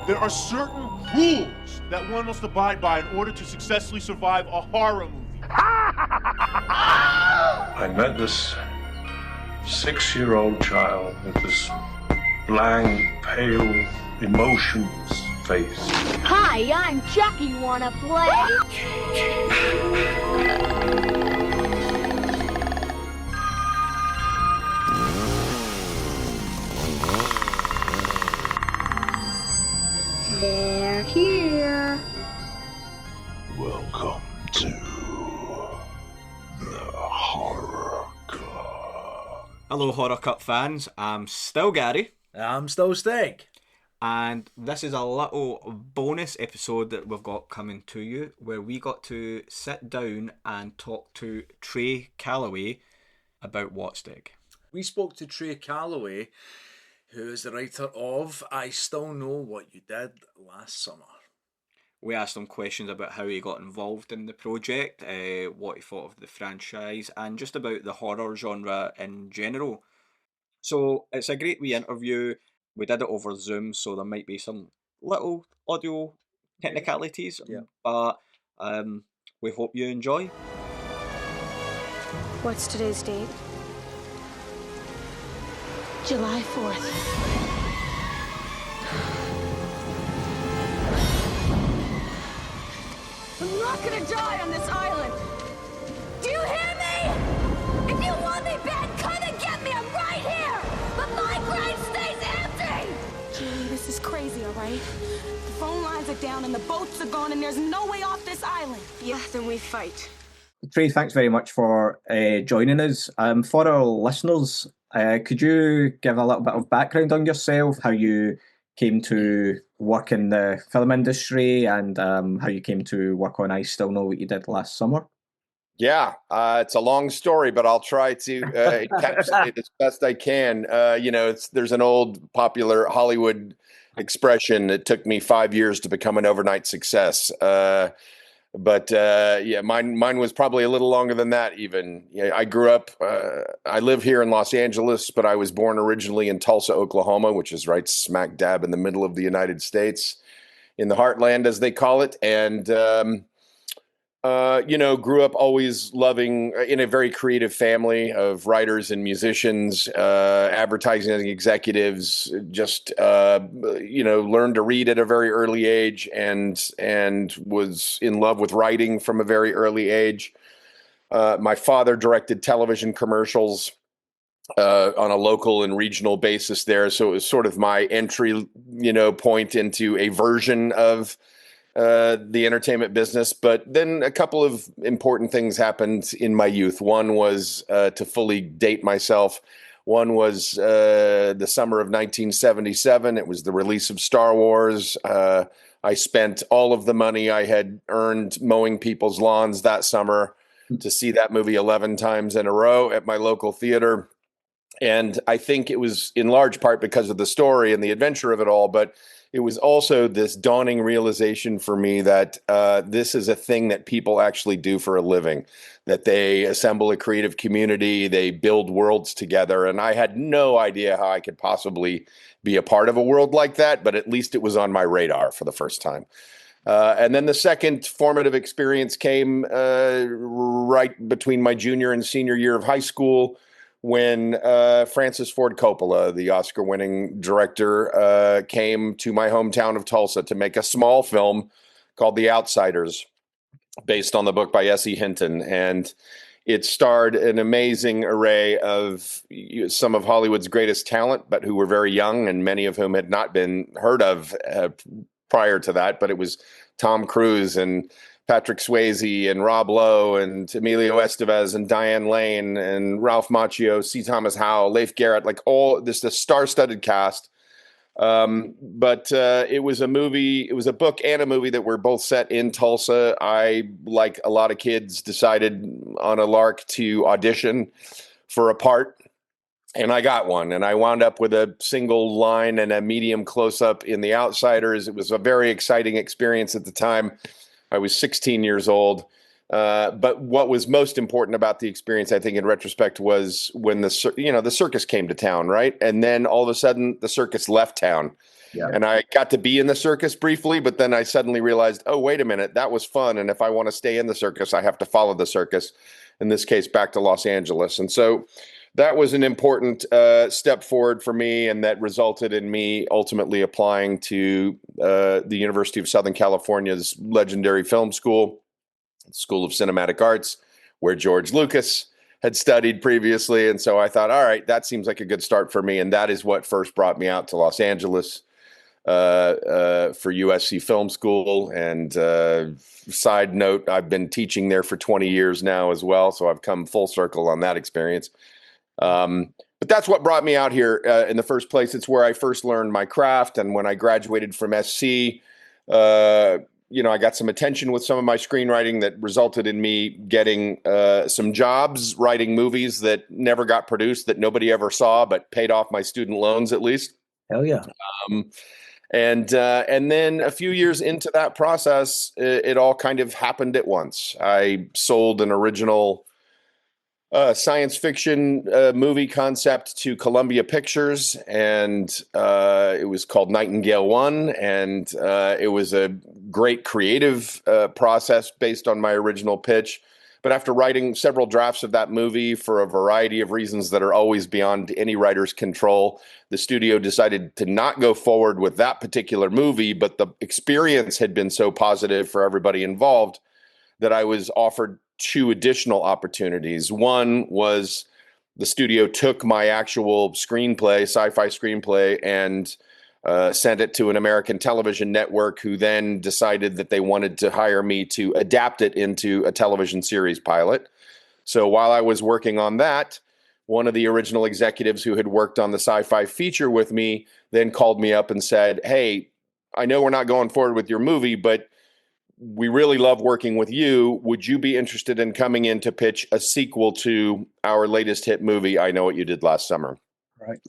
There are certain rules that one must abide by in order to successfully survive a horror movie. I met this 6-year-old child with this blank, pale, emotionless face. Hi, I'm Chucky. Wanna play? They're here. Welcome to the Horror Cut. Hello, Horror Cut fans. I'm still Gary. I'm still Stig. And this is a little bonus episode that we've got coming to you where we got to sit down and talk to Trey Callaway about what, Stig? We spoke to Trey Callaway, who is the writer of I Still Know What You Did Last Summer. We asked him questions about how he got involved in the project, what he thought of the franchise, and just about the horror genre in general. So it's a great wee interview. We did it over Zoom, so there might be some little audio technicalities, but we hope you enjoy. What's today's date? July 4th. I'm not gonna die on this island! Do you hear me? If you want me bad, come and get me! I'm right here! But my grave stays empty! Julie, this is crazy, all right? The phone lines are down and the boats are gone and there's no way off this island. Yeah, then we fight. Trey, thanks very much for joining us. For our listeners, could you give a little bit of background on yourself, how you came to work in the film industry and how you came to work on I Still Know What You Did Last Summer? Yeah, it's a long story, but I'll try to encapsulate it as best I can. There's an old popular Hollywood expression: "It took me 5 years to become an overnight success." But mine was probably a little longer than that even. Yeah, I grew up, I live here in Los Angeles, but I was born originally in Tulsa, Oklahoma, which is right smack dab in the middle of the United States, in the heartland, as they call it. And, grew up always loving, in a very creative family of writers and musicians, advertising executives, just, learned to read at a very early age and was in love with writing from a very early age. My father directed television commercials on a local and regional basis there. So it was sort of my entry, point into a version of the entertainment business. But then a couple of important things happened in my youth. One was, to fully date myself, one was the summer of 1977. It was the release of Star Wars. I spent all of the money I had earned mowing people's lawns that summer to see that movie 11 times in a row at my local theater. And I think it was in large part because of the story and the adventure of it all, but it was also this dawning realization for me that this is a thing that people actually do for a living, that they assemble a creative community, they build worlds together. And I had no idea how I could possibly be a part of a world like that, but at least it was on my radar for the first time. And then the second formative experience came right between my junior and senior year of high school, when Francis Ford Coppola, the Oscar-winning director, came to my hometown of Tulsa to make a small film called The Outsiders, based on the book by S.E. Hinton. And it starred an amazing array of some of Hollywood's greatest talent, but who were very young, and many of whom had not been heard of prior to that. But it was Tom Cruise and Patrick Swayze and Rob Lowe and Emilio Estevez and Diane Lane and Ralph Macchio, C. Thomas Howell, Leif Garrett, like all this, the star-studded cast. But it was a movie, it was a book and a movie that were both set in Tulsa. I, like a lot of kids, decided on a lark to audition for a part. And I got one, and I wound up with a single line and a medium close-up in The Outsiders. It was a very exciting experience at the time. I was 16 years old, But what was most important about the experience, I think, in retrospect, was when the circus came to town, right? And then all of a sudden, the circus left town. Yeah. And I got to be in the circus briefly, but then I suddenly realized, oh, wait a minute, that was fun. And if I want to stay in the circus, I have to follow the circus, in this case, back to Los Angeles. And so that was an important step forward for me, and that resulted in me ultimately applying to the University of Southern California's legendary film school, School of Cinematic Arts, where George Lucas had studied previously. And so I thought, all right, that seems like a good start for me. And that is what first brought me out to Los Angeles for USC Film School. And side note, I've been teaching there for 20 years now as well. So I've come full circle on that experience. But that's what brought me out here in the first place. It's where I first learned my craft. And when I graduated from SC, I got some attention with some of my screenwriting that resulted in me getting some jobs writing movies that never got produced, that nobody ever saw, but paid off my student loans at least. Hell yeah. And then a few years into that process, it all kind of happened at once. I sold an original science fiction movie concept to Columbia Pictures, and it was called Nightingale 1, and it was a great creative process based on my original pitch. But after writing several drafts of that movie for a variety of reasons that are always beyond any writer's control, the studio decided to not go forward with that particular movie, but the experience had been so positive for everybody involved that I was offered two additional opportunities. One was the studio took my actual screenplay, sci-fi screenplay, and sent it to an American television network, who then decided that they wanted to hire me to adapt it into a television series pilot. So while I was working on that, one of the original executives who had worked on the sci-fi feature with me then called me up and said, hey, I know we're not going forward with your movie, but we really love working with you. Would you be interested in coming in to pitch a sequel to our latest hit movie, I Know What You Did Last Summer? Right.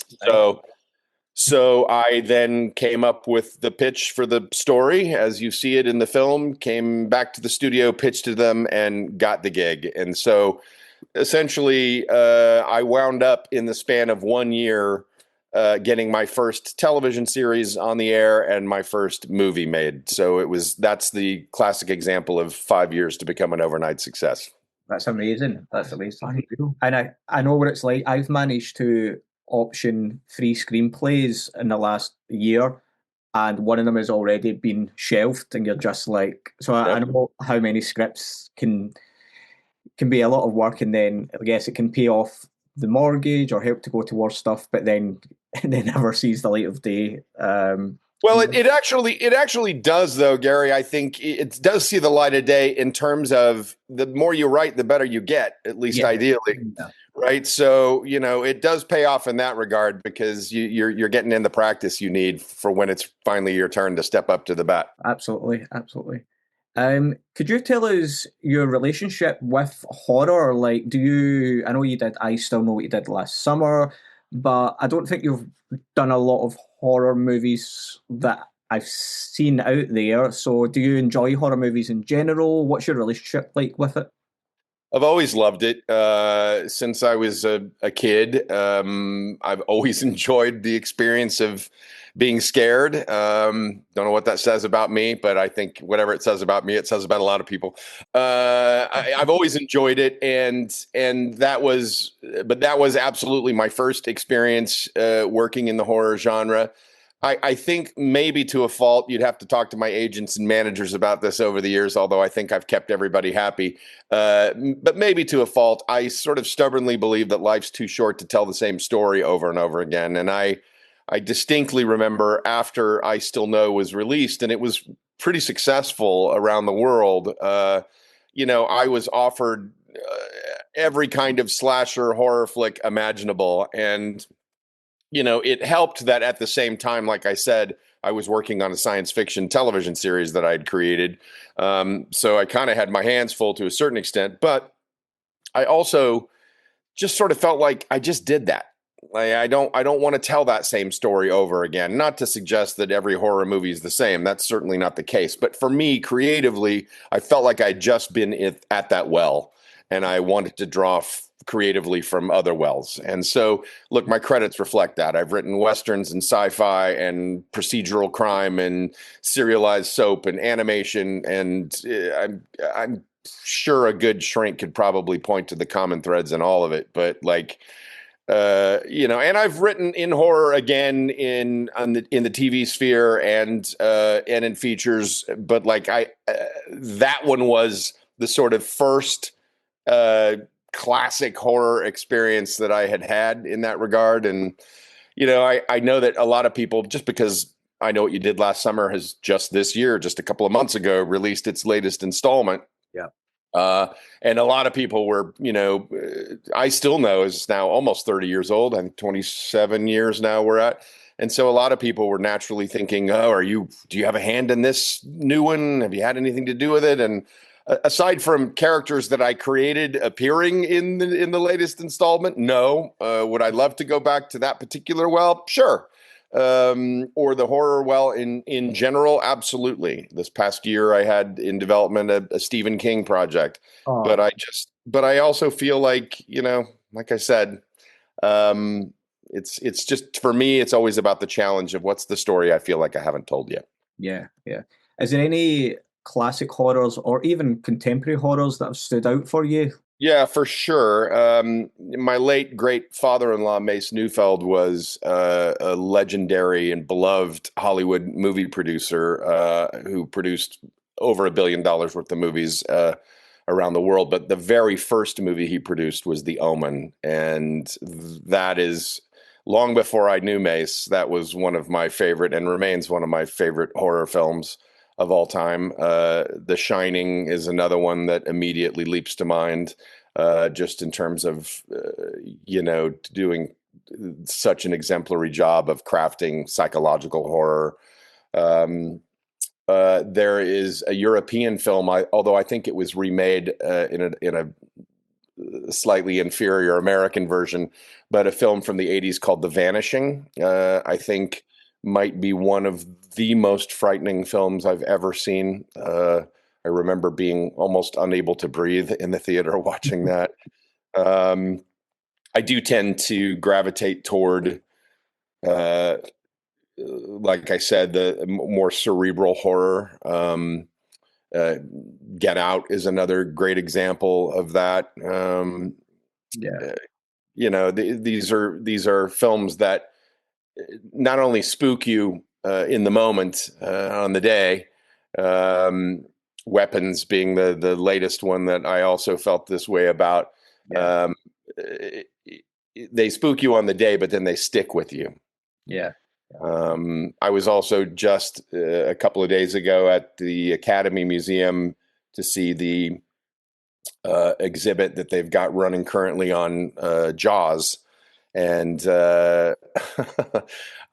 So I then came up with the pitch for the story, as you see it in the film, came back to the studio, pitched to them, and got the gig. And so essentially, I wound up in the span of 1 year getting my first television series on the air and my first movie made. So that's the classic example of 5 years to become an overnight success. That's amazing. That's amazing. And I know what it's like. I've managed to option 3 screenplays in the last year, and one of them has already been shelved, and you're just like, so I know how many scripts can be a lot of work, and then I guess it can pay off the mortgage or help to go towards stuff, but then it never sees the light of day. Well, it actually does, though, Gary. I think it does see the light of day in terms of the more you write, the better you get, at least ideally. Yeah. Right. So, it does pay off in that regard, because you're getting in the practice you need for when it's finally your turn to step up to the bat. Absolutely. Absolutely. Could you tell us your relationship with horror? Like, I know you did I Still Know What You Did Last Summer, but I don't think you've done a lot of horror movies that I've seen out there. So do you enjoy horror movies in general? What's your relationship like with it? I've always loved it since I was a kid. I've always enjoyed the experience of being scared. Don't know what that says about me, but I think whatever it says about me, it says about a lot of people. I've always enjoyed it, and that was absolutely my first experience working in the horror genre. I think maybe to a fault, you'd have to talk to my agents and managers about this over the years, although I think I've kept everybody happy. But maybe to a fault, I sort of stubbornly believe that life's too short to tell the same story over and over again. And I distinctly remember after I Still Know was released, and it was pretty successful around the world, I was offered every kind of slasher horror flick imaginable. And it helped that at the same time, like I said, I was working on a science fiction television series that I'd created. So I kind of had my hands full to a certain extent, but I also just sort of felt like I just did that. I don't want to tell that same story over again. Not to suggest that every horror movie is the same. That's certainly not the case. But for me, creatively, I felt like I'd just been at that well, and I wanted to draw creatively from other wells. And so, look, my credits reflect that. I've written westerns and sci-fi and procedural crime and serialized soap and animation, and I'm sure a good shrink could probably point to the common threads in all of it. But like, and I've written in horror again in the TV sphere and in features, but like that one was the sort of first classic horror experience that I had in that regard. And I know that a lot of people, just because I Know What You Did Last Summer has just this year, just a couple of months ago, released its latest installment. Yeah. And a lot of people were, I still know is now almost 30 years old. I'm 27 years now we're at. And so a lot of people were naturally thinking, oh, do you have a hand in this new one? Have you had anything to do with it? And aside from characters that I created appearing in the latest installment, no. Would I love to go back to that particular well? Sure. Or the horror well in general, absolutely. This past year, I had in development a Stephen King project, but I also feel like like I said, it's just for me, it's always about the challenge of what's the story I feel like I haven't told yet. Yeah. Is there any classic horrors or even contemporary horrors that have stood out for you? Yeah, for sure. My late great father-in-law, Mace Neufeld, was a legendary and beloved Hollywood movie producer who produced over $1 billion worth of movies around the world. But the very first movie he produced was The Omen. And that is, long before I knew Mace, that was one of my favorite and remains one of my favorite horror films of all time. The Shining is another one that immediately leaps to mind, just in terms of, doing such an exemplary job of crafting psychological horror. There is a European film, although I think it was remade in a slightly inferior American version, but a film from the 80s called The Vanishing, I think might be one of the most frightening films I've ever seen. I remember being almost unable to breathe in the theater watching that. I do tend to gravitate toward, like I said, the more cerebral horror. Get Out is another great example of that. These are films that not only spook you in the moment on the day, Weapons being the latest one that I also felt this way about. Yeah. They spook you on the day, but then they stick with you. Yeah. I was also just a couple of days ago at the Academy Museum to see the exhibit that they've got running currently on Jaws. And I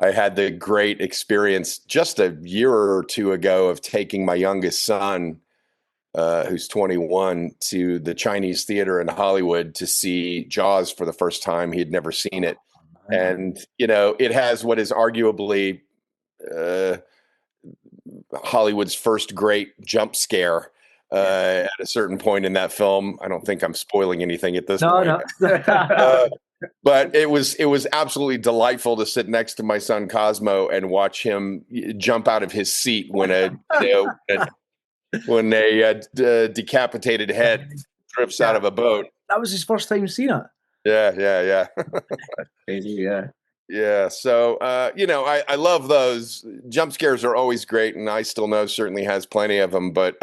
had the great experience just a year or two ago of taking my youngest son, who's 21, to the Chinese theater in Hollywood to see Jaws for the first time. He had never seen it. And, it has what is arguably Hollywood's first great jump scare at a certain point in that film. I don't think I'm spoiling anything at this point. No. But it was absolutely delightful to sit next to my son Cosmo and watch him jump out of his seat when when a decapitated head drifts out of a boat. That was his first time seeing it. Yeah. Crazy, yeah. Yeah. So, I love those. Jump scares are always great, and I Still Know certainly has plenty of them. But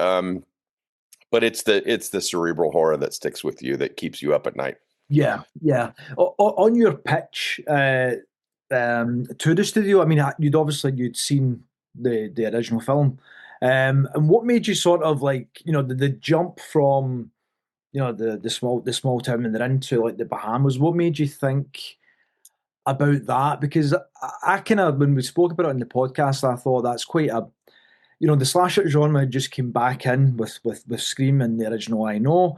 it's the cerebral horror that sticks with you, that keeps you up at night. Yeah. On your pitch to the studio, I mean, you'd seen the original film, and what made you sort of like, the jump from, the small town and they're into like the Bahamas? What made you think about that? Because I kind of, when we spoke about it in the podcast, I thought that's quite a, the slasher genre just came back in with Scream and the original I Know.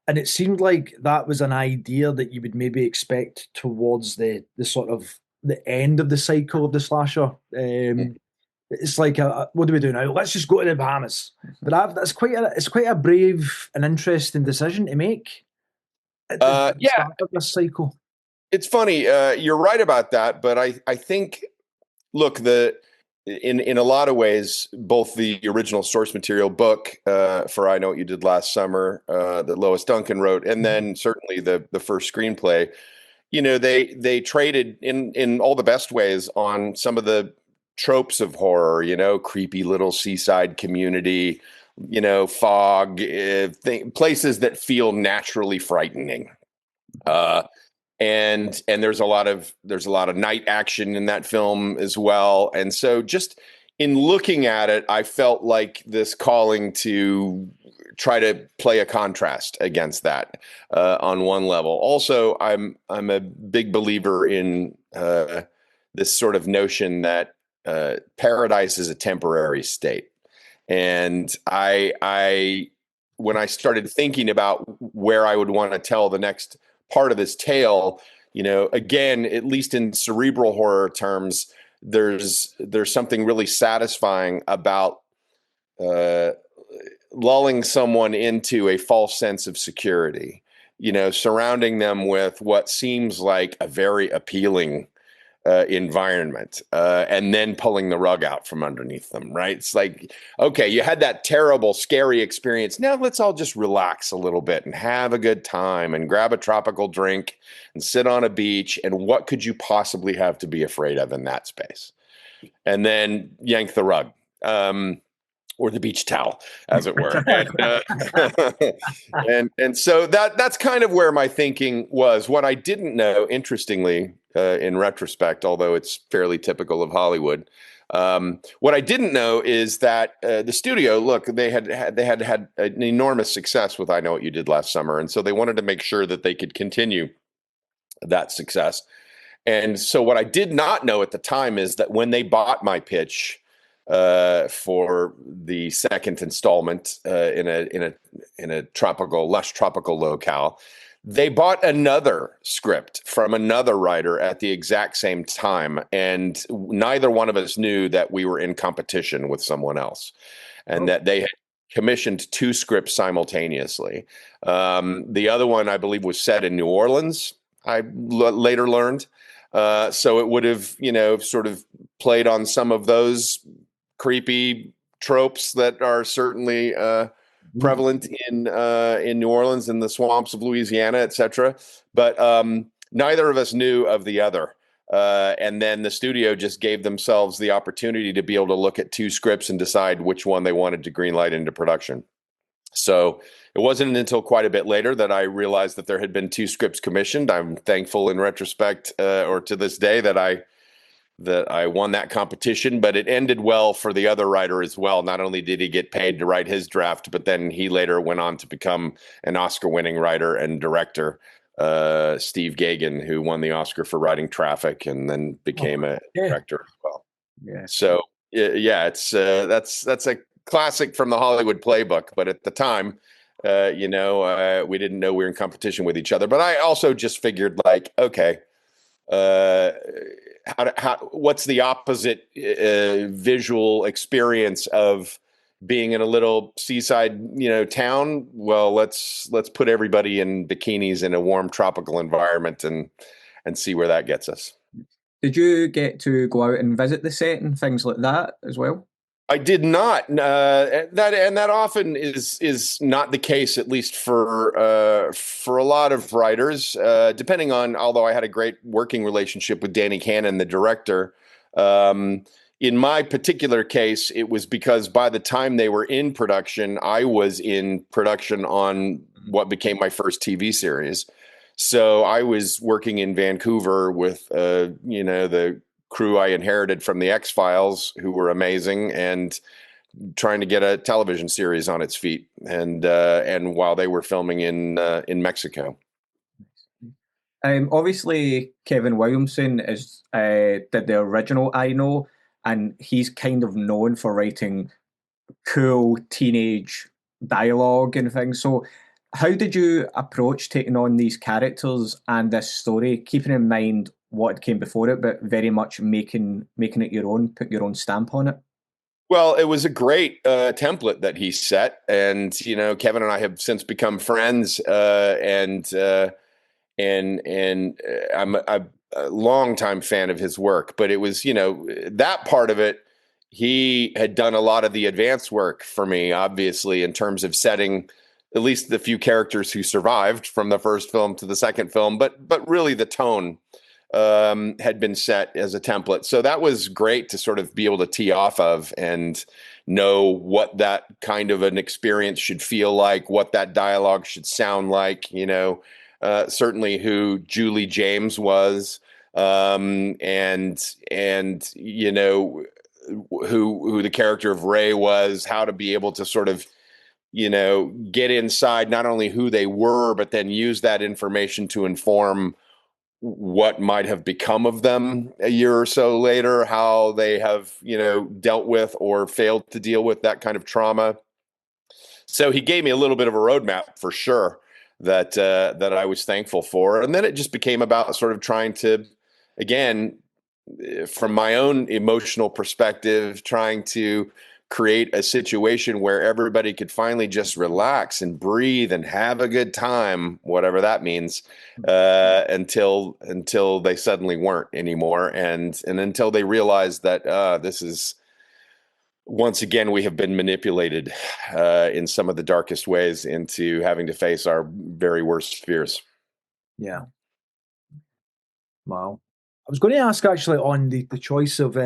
and it seemed like that was an idea that you would maybe expect towards the sort of the end of the cycle of the slasher. It's like, what do we do now? Let's just go to the Bahamas. But that's quite a brave and interesting decision to make at the Yeah, start of this cycle. it's funny. You're right about that, but I think, look, in a lot of ways, both the original source material book for I Know What You Did Last Summer that Lois Duncan wrote, and then certainly the first screenplay, they traded in all the best ways on some of the tropes of horror, creepy little seaside community, fog, places that feel naturally frightening. And there's a lot of night action in that film as well. And so just in looking at it, I felt like this calling to try to play a contrast against that on one level. Also, I'm a big believer in this sort of notion that paradise is a temporary state. And I when I started thinking about where I would want to tell the next part of this tale, again, at least in cerebral horror terms, there's something really satisfying about lulling someone into a false sense of security, surrounding them with what seems like a very appealing environment, and then pulling the rug out from underneath them, right? It's like, okay, you had that terrible, scary experience. Now let's all just relax a little bit and have a good time and grab a tropical drink and sit on a beach. And what could you possibly have to be afraid of in that space? And then yank the rug. Or the beach towel, as it were. and so that's kind of where my thinking was. What I didn't know, interestingly, in retrospect, although it's fairly typical of Hollywood, what I didn't know is that the studio, look, they had an enormous success with I Know What You Did Last Summer, and so they wanted to make sure that they could continue that success. And so what I did not know at the time is that when they bought my pitch for the second installment in a tropical, lush tropical locale, they bought another script from another writer at the exact same time, and neither one of us knew that we were in competition with someone else, and that they had commissioned two scripts simultaneously. The other one, I believe, was set in New Orleans. I later learned. So it would have, sort of played on some of those creepy tropes that are certainly prevalent in New Orleans and the swamps of Louisiana, etc. But neither of us knew of the other. And then the studio just gave themselves the opportunity to be able to look at two scripts and decide which one they wanted to greenlight into production. So it wasn't until quite a bit later that I realized that there had been two scripts commissioned. I'm thankful in retrospect, or to this day, that I won that competition, but it ended well for the other writer as well. Not only did he get paid to write his draft, but then he later went on to become an Oscar-winning writer and director, Steve Gagin, who won the Oscar for writing Traffic and then became a director as well. Yeah. So yeah, it's that's a classic from the Hollywood playbook. But at the time, we didn't know we were in competition with each other. But I also just figured, like, okay, what's the opposite visual experience of being in a little seaside, town? Well, let's put everybody in bikinis in a warm tropical environment and see where that gets us. Did you get to go out and visit the set and things like that as well? I did not. That often is not the case, at least for a lot of writers. Depending on, although I had a great working relationship with Danny Cannon, the director. In my particular case, it was because by the time they were in production, I was in production on what became my first TV series. So I was working in Vancouver with the crew I inherited from the X-Files, who were amazing, and trying to get a television series on its feet. And while they were filming in Mexico. Obviously, Kevin Williamson did the original I Know, and he's kind of known for writing cool teenage dialogue and things. So how did you approach taking on these characters and this story, keeping in mind what came before it, but very much making it your own, put your own stamp on it? Well, it was a great template that he set, and Kevin and I have since become friends, and I'm a longtime fan of his work. But it was, that part of it, he had done a lot of the advanced work for me, obviously, in terms of setting at least the few characters who survived from the first film to the second film, but really the tone had been set as a template. So that was great to sort of be able to tee off of and know what that kind of an experience should feel like, what that dialogue should sound like, certainly who Julie James was, and who the character of Ray was, how to be able to sort of get inside not only who they were, but then use that information to inform what might have become of them a year or so later, how they have, dealt with or failed to deal with that kind of trauma. So he gave me a little bit of a roadmap for sure that I was thankful for. And then it just became about sort of trying to, again, from my own emotional perspective, trying to create a situation where everybody could finally just relax and breathe and have a good time, whatever that means, until they suddenly weren't anymore, and until they realized that this is, once again, we have been manipulated in some of the darkest ways into having to face our very worst fears. Yeah. Wow. I was going to ask actually on the choice of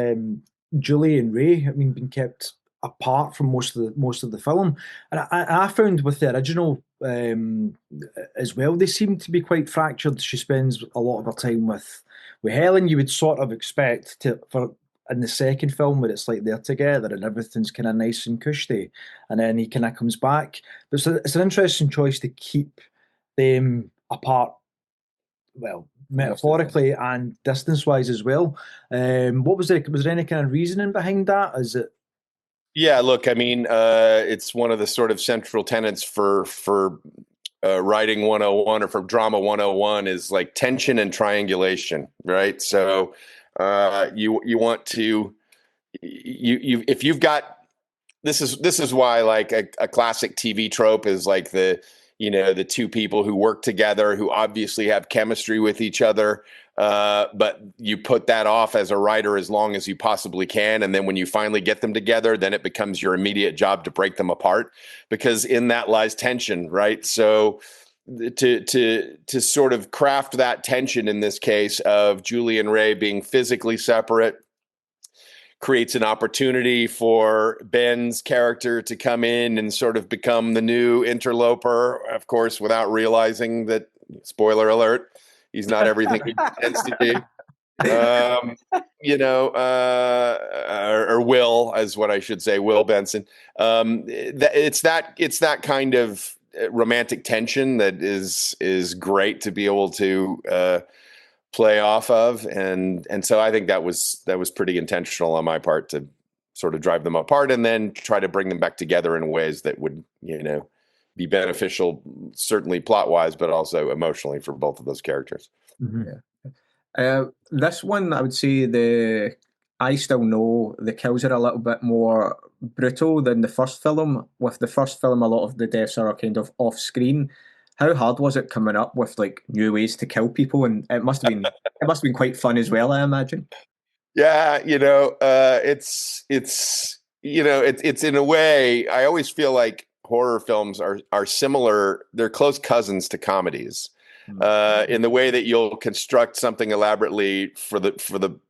Julie and Ray. I mean, being kept apart from most of the film, and I found with the original as well, they seem to be quite fractured. She spends a lot of her time with Helen. You would sort of expect for in the second film where it's like they're together and everything's kind of nice and cushy, and then he kind of comes back. But it's an interesting choice to keep them apart. Well, metaphorically and distance-wise as well. Was there any kind of reasoning behind that? Is it? Yeah, look, I mean, it's one of the sort of central tenets for writing 101 or for drama 101 is like tension and triangulation, right? So you want to if you've got this is why like a classic TV trope is like the two people who work together who obviously have chemistry with each other, but you put that off as a writer as long as you possibly can, and then when you finally get them together, then it becomes your immediate job to break them apart, because in that lies tension, right? So to sort of craft that tension in this case of Julie and Ray being physically separate creates an opportunity for Ben's character to come in and sort of become the new interloper, of course, without realizing that, spoiler alert, he's not everything he pretends to be. Or Will, as what I should say, Will Benson. It's that kind of romantic tension that is great to be able to play off of, and so I think that was pretty intentional on my part to sort of drive them apart and then try to bring them back together in ways that would be beneficial, certainly plot wise, but also emotionally for both of those characters. Mm-hmm. Yeah. This one, I would say I Still Know, the kills are a little bit more brutal than the first film. With the first film, a lot of the deaths are kind of off screen. How hard was it coming up with like new ways to kill people? And it must have been quite fun as well, I imagine. Yeah, it's in a way, I always feel like horror films are similar. They're close cousins to comedies, in the way that you'll construct something elaborately for the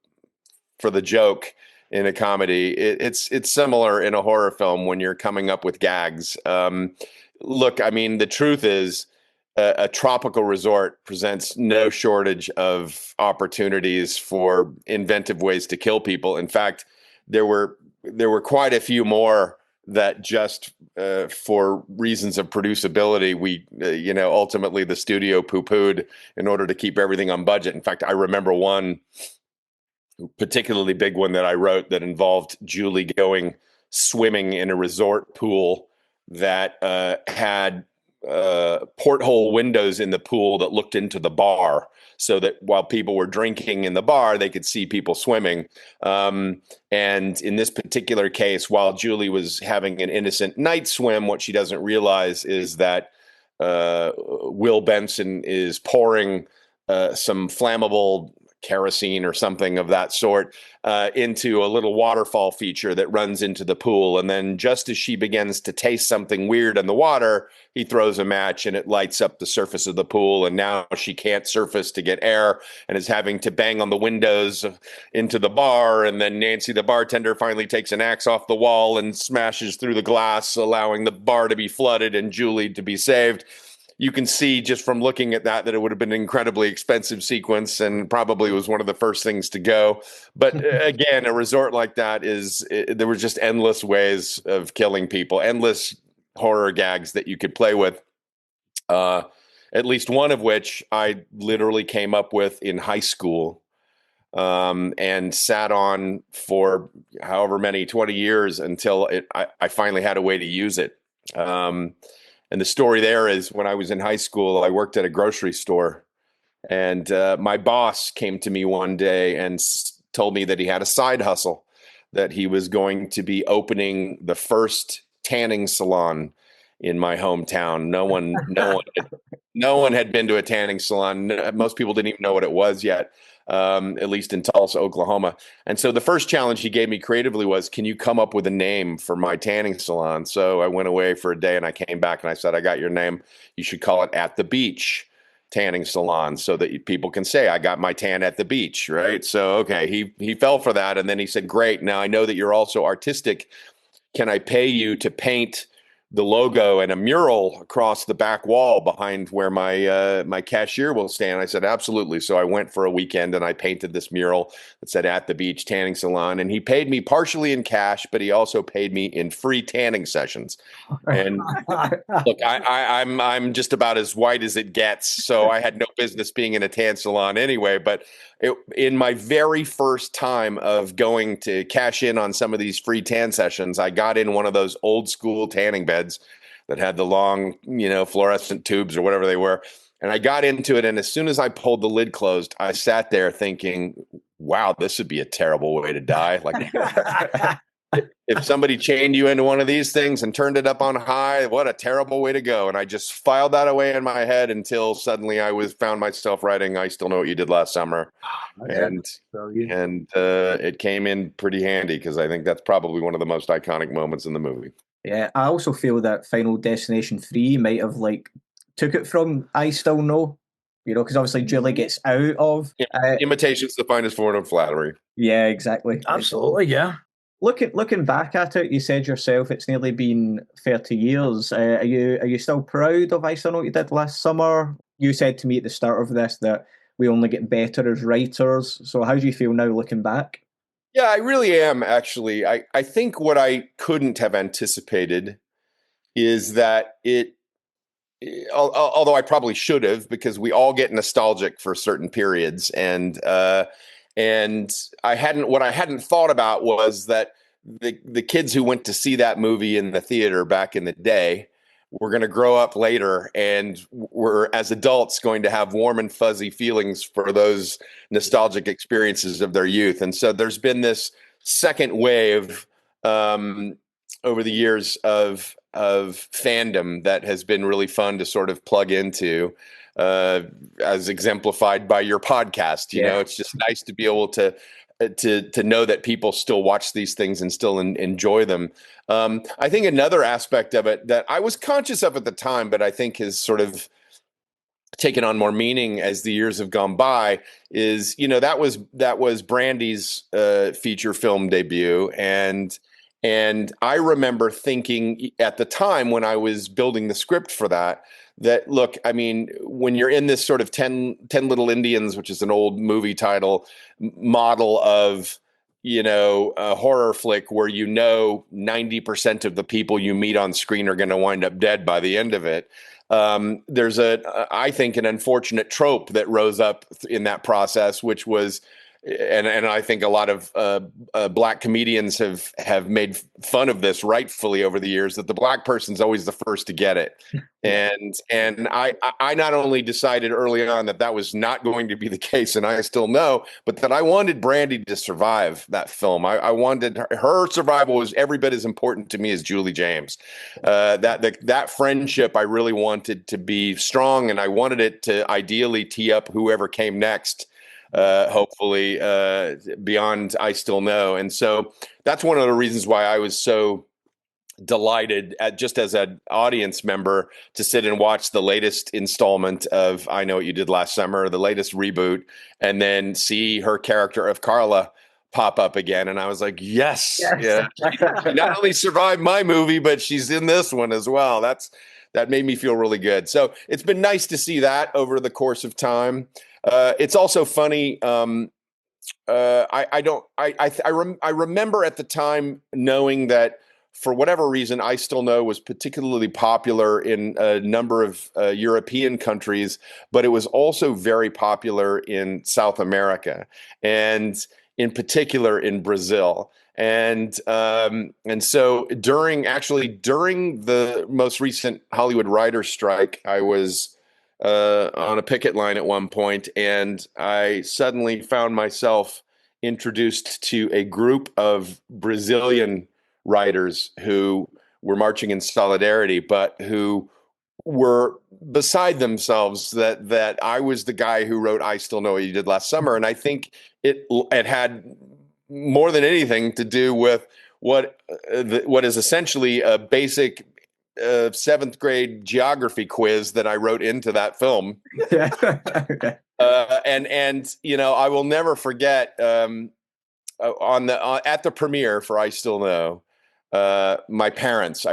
joke in a comedy. It's similar in a horror film when you're coming up with gags. Look, I mean, the truth is, a tropical resort presents no shortage of opportunities for inventive ways to kill people. In fact, there were quite a few more that just for reasons of producibility, we ultimately the studio poo-pooed in order to keep everything on budget. In fact, I remember one particularly big one that I wrote that involved Julie going swimming in a resort pool that had porthole windows in the pool that looked into the bar, so that while people were drinking in the bar, they could see people swimming. And in this particular case, while Julie was having an innocent night swim, what she doesn't realize is that Will Benson is pouring some flammable kerosene or something of that sort into a little waterfall feature that runs into the pool. And then just as she begins to taste something weird in the water, he throws a match and it lights up the surface of the pool. And now she can't surface to get air and is having to bang on the windows into the bar. And then Nancy, the bartender, finally takes an axe off the wall and smashes through the glass, allowing the bar to be flooded and Julie to be saved. You can see just from looking at that it would have been an incredibly expensive sequence and probably was one of the first things to go. But again, a resort like that there were just endless ways of killing people, endless horror gags that you could play with. At least one of which I literally came up with in high school and sat on for however many, 20 years until I finally had a way to use it. And the story there is when I was in high school, I worked at a grocery store, and my boss came to me one day and told me that he had a side hustle, that he was going to be opening the first tanning salon in my hometown. No one had been to a tanning salon. Most people didn't even know what it was yet, at least in Tulsa, Oklahoma. And so the first challenge he gave me creatively was, can you come up with a name for my tanning salon? So I went away for a day and I came back and I said, I got your name. You should call it At the Beach Tanning Salon so that people can say, I got my tan at the beach, right? So, okay, he fell for that. And then he said, great. Now I know that you're also artistic. Can I pay you to paint the logo and a mural across the back wall behind where my cashier will stand? I said, absolutely. So I went for a weekend and I painted this mural that said At the Beach Tanning Salon. And he paid me partially in cash, but he also paid me in free tanning sessions. And look, I'm just about as white as it gets. So I had no business being in a tan salon anyway. But in my very first time of going to cash in on some of these free tan sessions, I got in one of those old school tanning beds that had the long, fluorescent tubes or whatever they were. And I got into it. And as soon as I pulled the lid closed, I sat there thinking, wow, this would be a terrible way to die. Like if somebody chained you into one of these things and turned it up on high, what a terrible way to go. And I just filed that away in my head until suddenly I found myself writing I Still Know What You Did Last Summer. And it came in pretty handy because I think that's probably one of the most iconic moments in the movie. Yeah, I also feel that Final Destination 3 might have took it from I Still Know, because obviously Julie gets out of... Imitation's the finest form of flattery. Yeah, exactly. Absolutely, yeah. Looking back at it, you said yourself it's nearly been 30 years. Are you still proud of I Still Know What You Did Last Summer? You said to me at the start of this that we only get better as writers. So how do you feel now looking back? Yeah, I really am, actually. I think what I couldn't have anticipated is that although I probably should have, because we all get nostalgic for certain periods, and what I hadn't thought about was that the kids who went to see that movie in the theater back in the day were going to grow up later and were, as adults, going to have warm and fuzzy feelings for those nostalgic experiences of their youth. And so there's been this second wave over the years of fandom that has been really fun to sort of plug into, as exemplified by your podcast. You know, it's just nice to be able to know that people still watch these things and still enjoy them. I think another aspect of it that I was conscious of at the time, but I think has sort of taken on more meaning as the years have gone by, is, that was Brandy's feature film debut. And I remember thinking at the time when I was building the script for that, look, I mean, when you're in this sort of 10 Little Indians, which is an old movie title, model of, a horror flick where 90% of the people you meet on screen are going to wind up dead by the end of it. There's I think, an unfortunate trope that rose up in that process, which was and I think a lot of black comedians have made fun of this rightfully over the years, that the black person's always the first to get it. And I not only decided early on that was not going to be the case, and I still know, but that I wanted Brandy to survive that film. I wanted her survival was every bit as important to me as Julie James. That friendship I really wanted to be strong, and I wanted it to ideally tee up whoever came next. Hopefully beyond I Still Know. And so that's one of the reasons why I was so delighted just as an audience member to sit and watch the latest installment of I Know What You Did Last Summer, the latest reboot, and then see her character of Carla pop up again. And I was like, yes. Yeah. She not only survived my movie, but she's in this one as well. That made me feel really good. So it's been nice to see that over the course of time. It's also funny. I remember at the time knowing that for whatever reason, I Still Know was particularly popular in a number of European countries, but it was also very popular in South America, and in particular in Brazil. And so during the most recent Hollywood writers' strike, I was on a picket line at one point, and I suddenly found myself introduced to a group of Brazilian writers who were marching in solidarity, but who were beside themselves that I was the guy who wrote I Still Know What You Did Last Summer. And I think it had more than anything to do with what is essentially a basic seventh grade geography quiz that I wrote into that film. And I will never forget at the premiere for I Still Know, I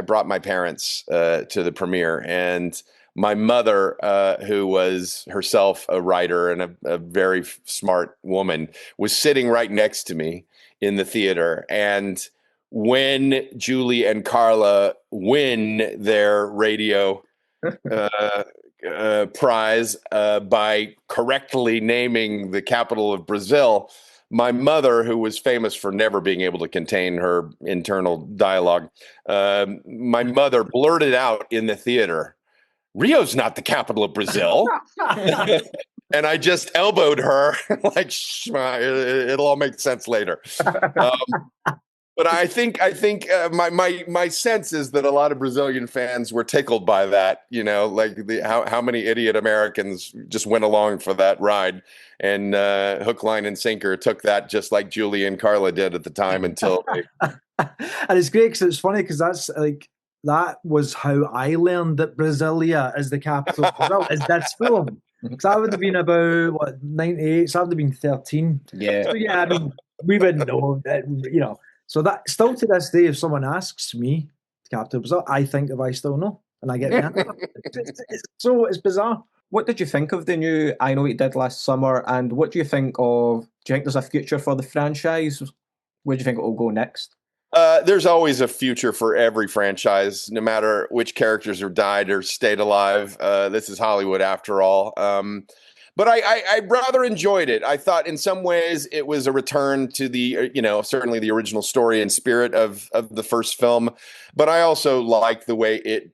brought my parents to the premiere, and my mother, who was herself a writer and a very smart woman, was sitting right next to me in the theater. And when Julie and Carla win their radio prize by correctly naming the capital of Brazil, my mother, who was famous for never being able to contain her internal dialogue, my mother blurted out in the theater, "Rio's not the capital of Brazil." And I just elbowed her like, it'll all make sense later. But I think my sense is that a lot of Brazilian fans were tickled by that, like how many idiot Americans just went along for that ride, and hook, line, and sinker took that just like Julie and Carla did at the time until. And it's great because it's funny because that was how I learned that Brasilia is the capital of Brazil, is this film. Because I would have been about 98, so I would have been 13. Yeah. So yeah, I mean, we wouldn't know that, So that still to this day, if someone asks me the capital of Brazil, I think of I Still Know, and I get the answer. It's bizarre. What did you think of the new I Know What You Did Last Summer, and what do you think there's a future for the franchise? Where do you think it will go next? There's always a future for every franchise, no matter which characters have died or stayed alive. This is Hollywood after all. But I rather enjoyed it. I thought in some ways it was a return to the, certainly the original story and spirit of the first film. But I also liked the way it,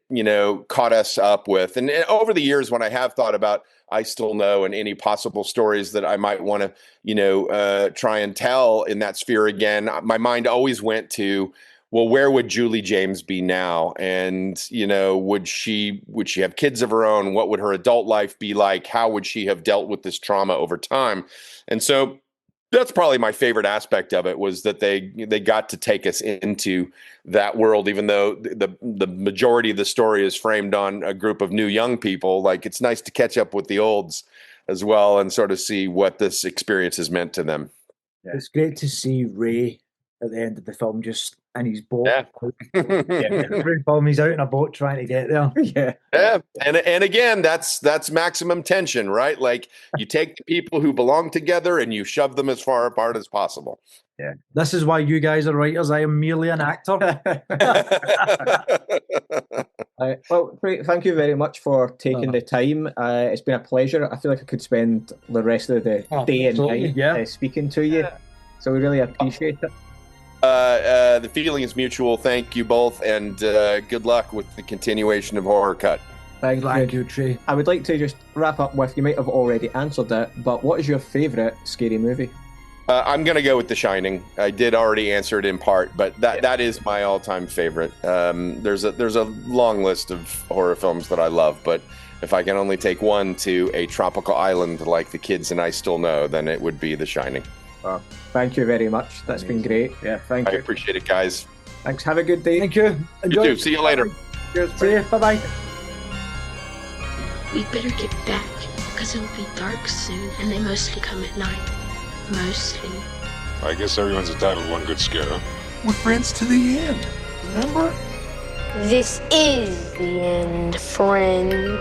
caught us up with. And over the years, when I have thought about I Still Know and any possible stories that I might want to, try and tell in that sphere again, my mind always went to, well, where would Julie James be now? And, would she have kids of her own? What would her adult life be like? How would she have dealt with this trauma over time? And so that's probably my favorite aspect of it, was that they got to take us into that world, even though the majority of the story is framed on a group of new young people. Like, it's nice to catch up with the olds as well and sort of see what this experience has meant to them. Yeah. It's great to see Ray at the end of the film just in his boat. Yeah. Every film he's out in a boat trying to get there. Yeah. And again, that's maximum tension, right? Like, you take the people who belong together and you shove them as far apart as possible. Yeah. This is why you guys are writers. I am merely an actor. Well, great. Thank you very much for taking the time. It's been a pleasure. I feel like I could spend the rest of the day and night speaking to you. So we really appreciate it. The feeling is mutual. Thank you both, and good luck with the continuation of Horror Cut. Thank you, Trey. I would like to just wrap up with, you might have already answered it, but what is your favourite scary movie? I'm going to go with The Shining. I did already answer it in part, but that is my all-time favorite. There's a long list of horror films that I love, but if I can only take one to a tropical island like the kids and I still know, then it would be The Shining. Thank you very much. That's been great. Yeah, thank you. I appreciate it, guys. Thanks. Have a good day. Thank you. Enjoy. You too. See you later. Cheers. See you. Bye-bye. We better get back, because it'll be dark soon, and they mostly come at night. Mostly. I guess everyone's entitled to one good scare, huh? We're friends to the end, remember? This is the end, friend.